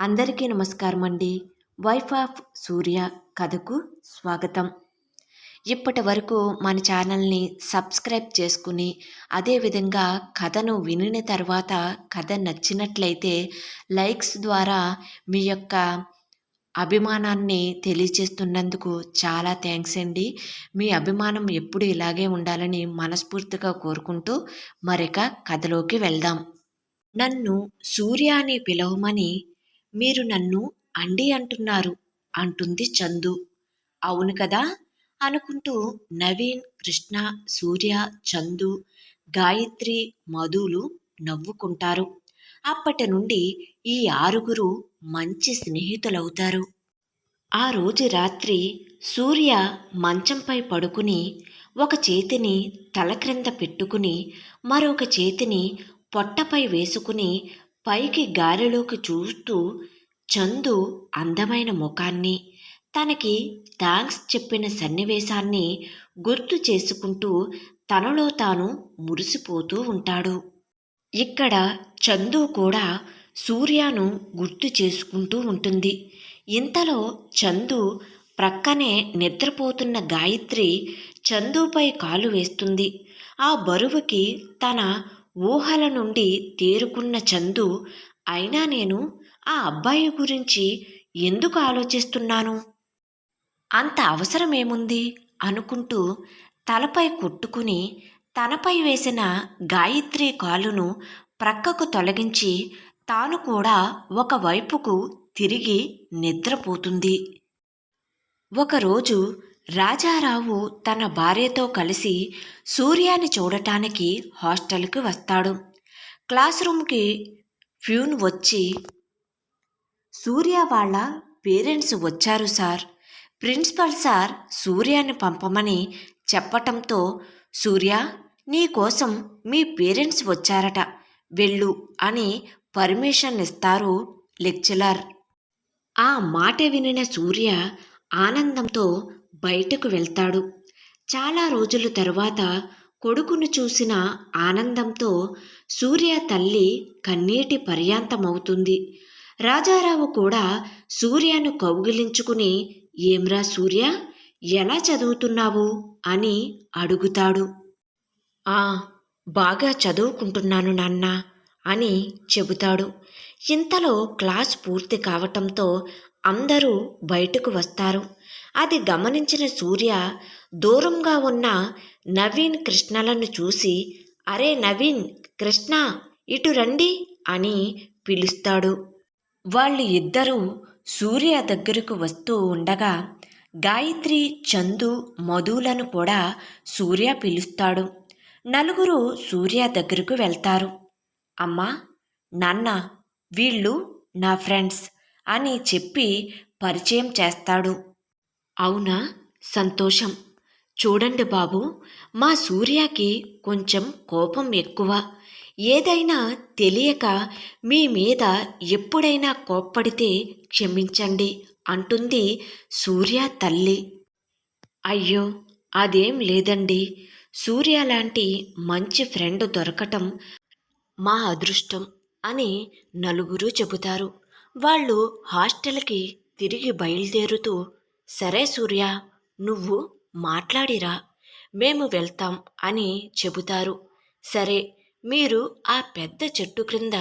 అందరికీ నమస్కారం అండి. వైఫ్ ఆఫ్ సూర్య కథకు స్వాగతం. ఇప్పటి వరకు మన ఛానల్ని సబ్స్క్రైబ్ చేసుకుని అదేవిధంగా కథను వినిన తర్వాత కథ నచ్చినట్లయితే లైక్స్ ద్వారా మీ యొక్క అభిమానాన్ని తెలియచేస్తున్నందుకు చాలా థ్యాంక్స్ అండి. మీ అభిమానం ఎప్పుడు ఇలాగే ఉండాలని మనస్ఫూర్తిగా కోరుకుంటూ మరొక కథలోకి వెళ్దాం. నన్ను సూర్య అని పిలవమని మీరు నన్ను అండి అంటున్నారు అంటుంది చందు. అవును కదా అనుకుంటూ నవీన్, కృష్ణ, సూర్య, చందు, గాయత్రి, మధులు నవ్వుకుంటారు. అప్పటి నుండి ఈ ఆరుగురు మంచి స్నేహితులవుతారు. ఆ రోజు రాత్రి సూర్య మంచంపై పడుకుని ఒక చేతిని తల క్రింద పెట్టుకుని మరొక చేతిని పొట్టపై వేసుకుని పైకి గాలిలోకి చూస్తూ చందు అందమైన ముఖాన్ని, తనకి థ్యాంక్స్ చెప్పిన సన్నివేశాన్ని గుర్తు చేసుకుంటూ తనలో తాను మురిసిపోతూ ఉంటాడు. ఇక్కడ చందు కూడా సూర్యను గుర్తు చేసుకుంటూ ఉంటుంది. ఇంతలో చందు ప్రక్కనే నిద్రపోతున్న గాయత్రి చందుపై కాలు వేస్తుంది. ఆ బరువుకి తన ఊహల నుండి తేరుకున్న చందు, అయినా నేను ఆ అబ్బాయి గురించి ఎందుకు ఆలోచిస్తున్నాను, అంత అవసరమేముంది అనుకుంటూ తలపై కొట్టుకుని తనపై వేసిన గాయత్రి కాలును ప్రక్కకు తొలగించి తాను కూడా ఒకవైపుకు తిరిగి నిద్రపోతుంది. ఒకరోజు రాజారావు తన భార్యతో కలిసి సూర్యాని చూడటానికి హాస్టల్కి వస్తాడు. క్లాస్ రూమ్కి ప్యూన్ వచ్చి, సూర్య వాళ్ళ పేరెంట్స్ వచ్చారు సార్, ప్రిన్సిపల్ సార్ సూర్యాని పంపమని చెప్పటంతో, సూర్య నీకోసం మీ పేరెంట్స్ వచ్చారట, వెళ్ళు అని పర్మిషన్ ఇస్తారు లెక్చరర్. ఆ మాట వినిన సూర్య ఆనందంతో బయటకు వెళ్తాడు. చాలా రోజుల తరువాత కొడుకును చూసిన ఆనందంతో సూర్య తల్లి కన్నీటి పర్యాంతమవుతుంది. రాజారావు కూడా సూర్యను కౌగిలించుకుని, ఏమ్రా సూర్య, ఎలా చదువుతున్నావు అని అడుగుతాడు. ఆ బాగా చదువుకుంటున్నాను నాన్న అని చెబుతాడు. ఇంతలో క్లాస్ పూర్తి కావటంతో అందరూ బయటకు వస్తారు. అది గమనించిన సూర్య దూరంగా ఉన్న నవీన్, కృష్ణలను చూసి, అరే నవీన్, కృష్ణ ఇటు రండి అని పిలుస్తాడు. వాళ్ళు ఇద్దరూ సూర్య దగ్గరకు వస్తూ ఉండగా గాయత్రి, చందు, మధులను కూడా సూర్య పిలుస్తాడు. నలుగురు సూర్య దగ్గరకు వెళ్తారు. అమ్మా, నాన్న, వీళ్ళు నా ఫ్రెండ్స్ అని చెప్పి పరిచయం చేస్తాడు. అవునా, సంతోషం. చూడండి బాబు, మా సూర్యకి కొంచెం కోపం ఎక్కువ. ఏదైనా తెలియక మీ మీద ఎప్పుడైనా కోప్పడితే క్షమించండి అంటుంది సూర్య తల్లి. అయ్యో అదేం లేదండి, సూర్య లాంటి మంచి ఫ్రెండ్ దొరకటం మా అదృష్టం అని నలుగురు చెబుతారు. వాళ్ళు హాస్టల్కి తిరిగి బయలుదేరుతూ, సరే సూర్య, నువ్వు మాట్లాడిరా, మేము వెళ్తాం అని చెబుతారు. సరే, మీరు ఆ పెద్ద చెట్టు క్రింద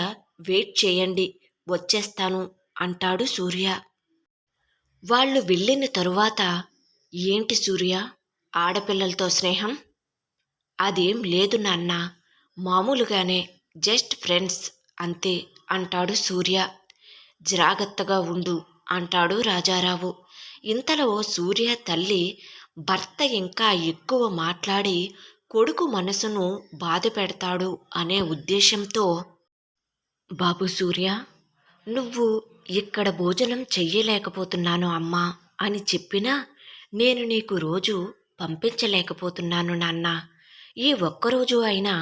వెయిట్ చేయండి, వచ్చేస్తాను అంటాడు సూర్య. వాళ్ళు వెళ్ళిన తరువాత, ఏంటి సూర్య, ఆడపిల్లలతో స్నేహం? అదేం లేదు నాన్న, మామూలుగానే, జస్ట్ ఫ్రెండ్స్ అంతే అంటాడు సూర్య. జాగ్రత్తగా ఉండు అంటాడు రాజారావు. ఇంతలో సూర్య తల్లి భర్త ఇంకా ఎక్కువ మాట్లాడి కొడుకు మనసును బాధ పెడతాడు అనే ఉద్దేశంతో, బాబు సూర్య, నువ్వు ఇక్కడ భోజనం చెయ్యలేకపోతున్నాను అమ్మా అని చెప్పినా నేను నీకు రోజు పంపించలేకపోతున్నాను నాన్న. ఈ ఒక్కరోజు అయినా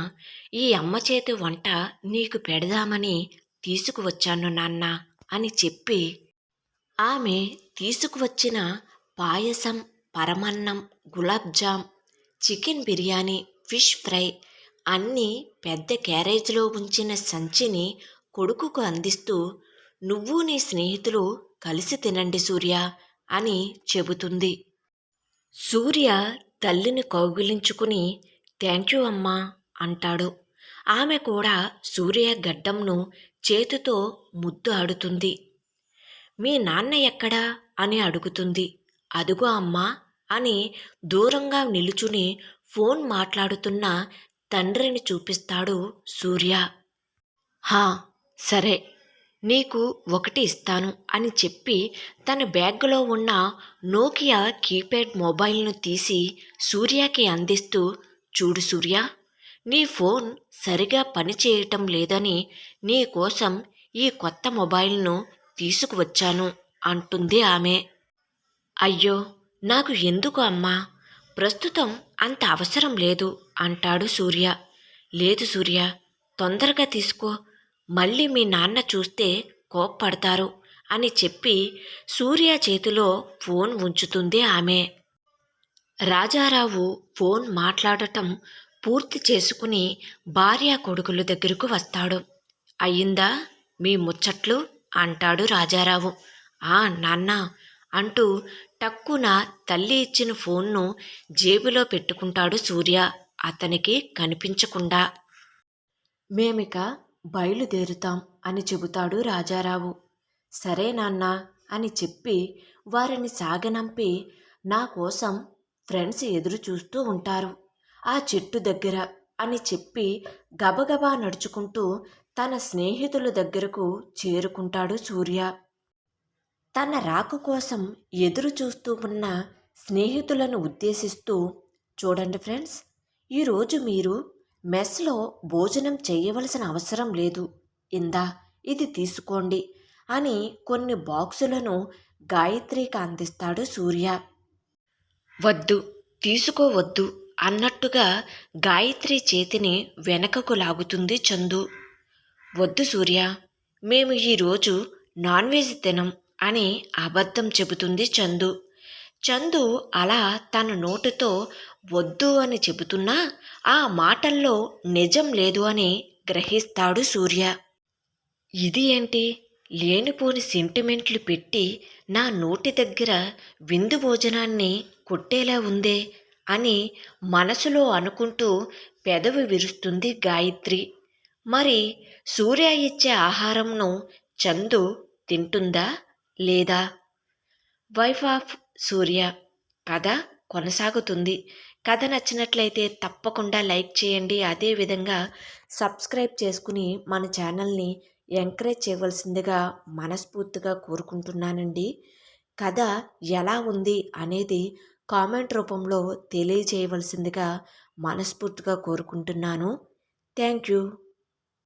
ఈ అమ్మ చేతి వంట నీకు పెడదామని తీసుకువచ్చాను నాన్న అని చెప్పి ఆమె తీసుకువచ్చిన పాయసం, పరమన్నం, gulab jamun, chicken biryani, fish fry అన్నీ పెద్ద క్యారేజ్లో ఉంచిన సంచిని కొడుకుకు అందిస్తూ, నువ్వు నీ స్నేహితులు కలిసి తినండి సూర్య అని చెబుతుంది. సూర్య తల్లిని కౌగిలించుకుని థ్యాంక్ యూ అమ్మా అంటాడు. ఆమె కూడా సూర్య గడ్డంను చేతితో ముద్దు ఆడుతుంది. మీ నాన్న ఎక్కడా అని అడుగుతుంది. అదుగో అమ్మా అని దూరంగా నిలుచుని ఫోన్ మాట్లాడుతున్న తండ్రిని చూపిస్తాడు సూర్య. హా సరే, నీకు ఒకటి ఇస్తాను అని చెప్పి తన బ్యాగ్లో ఉన్న నోకియా కీప్యాడ్ మొబైల్ను తీసి సూర్యకి అందిస్తూ, చూడు సూర్య, నీ ఫోన్ సరిగా పనిచేయటం లేదని నీ కోసం ఈ కొత్త మొబైల్ను తీసుకువచ్చాను అంటుంది ఆమె. అయ్యో, నాకు ఎందుకు అమ్మా, ప్రస్తుతం అంత అవసరం లేదు అంటాడు సూర్య. లేదు సూర్య, తొందరగా తీసుకో, మళ్ళీ మీ నాన్న చూస్తే కోప్పడతారు అని చెప్పి సూర్య చేతిలో ఫోన్ ఉంచుతుంది ఆమె. రాజారావు ఫోన్ మాట్లాడటం పూర్తి చేసుకుని భార్య కొడుకుల దగ్గరకు వస్తాడు. అయ్యిందా మీ ముచ్చట్లు అంటాడు రాజారావు. ఆ నాన్న అంటూ టక్కున తల్లి ఇచ్చిన ఫోన్ను జేబులో పెట్టుకుంటాడు సూర్య అతనికి కనిపించకుండా. మేమిక బయలుదేరుతాం అని చెబుతాడు రాజారావు. సరే నాన్న అని చెప్పి వారిని సాగనంపి, నా కోసం ఫ్రెండ్స్ ఎదురు చూస్తూ ఉంటారు ఆ చెట్టు దగ్గర అని చెప్పి గబగబా నడుచుకుంటూ తన స్నేహితుల దగ్గరకు చేరుకుంటాడు సూర్య. తన రాక కోసం ఎదురు చూస్తూ ఉన్న స్నేహితులను ఉద్దేశిస్తూ, చూడండి ఫ్రెండ్స్, ఈరోజు మీరు మెస్లో భోజనం చేయవలసిన అవసరం లేదు, ఇందా ఇది తీసుకోండి అని కొన్ని బాక్సులను గాయత్రికి అందిస్తాడు సూర్య. వద్దు, తీసుకోవద్దు అన్నట్టుగా గాయత్రి చేతిని వెనకకు లాగుతుంది చందు. వద్దు సూర్య, మేము ఈరోజు నాన్ వెజ్ తినం అని అబద్ధం చెబుతుంది చందు. చందు అలా తన నోటితో వద్దు అని చెబుతున్నా ఆ మాటల్లో నిజం లేదు అని గ్రహిస్తాడు సూర్య. ఇది ఏంటి, లేనిపోని సెంటిమెంట్లు పెట్టి నా నోటి దగ్గర విందు భోజనాన్ని కొట్టేలా ఉందే అని మనసులో అనుకుంటూ పెదవి విరుస్తుంది గాయత్రి. మరి సూర్య ఇచ్చే ఆహారంను చందు తింటుందా లేదా? వైఫ్ ఆఫ్ సూర్య కథ కొనసాగుతుంది. కథ నచ్చినట్లయితే తప్పకుండా లైక్ చేయండి. అదేవిధంగా సబ్స్క్రైబ్ చేసుకుని మన ఛానల్ని ఎంకరేజ్ చేయవలసిందిగా మనస్ఫూర్తిగా కోరుకుంటున్నానండి. కథ ఎలా ఉంది అనేది కామెంట్ రూపంలో తెలియజేయవలసిందిగా మనస్ఫూర్తిగా కోరుకుంటున్నాను. Thank you.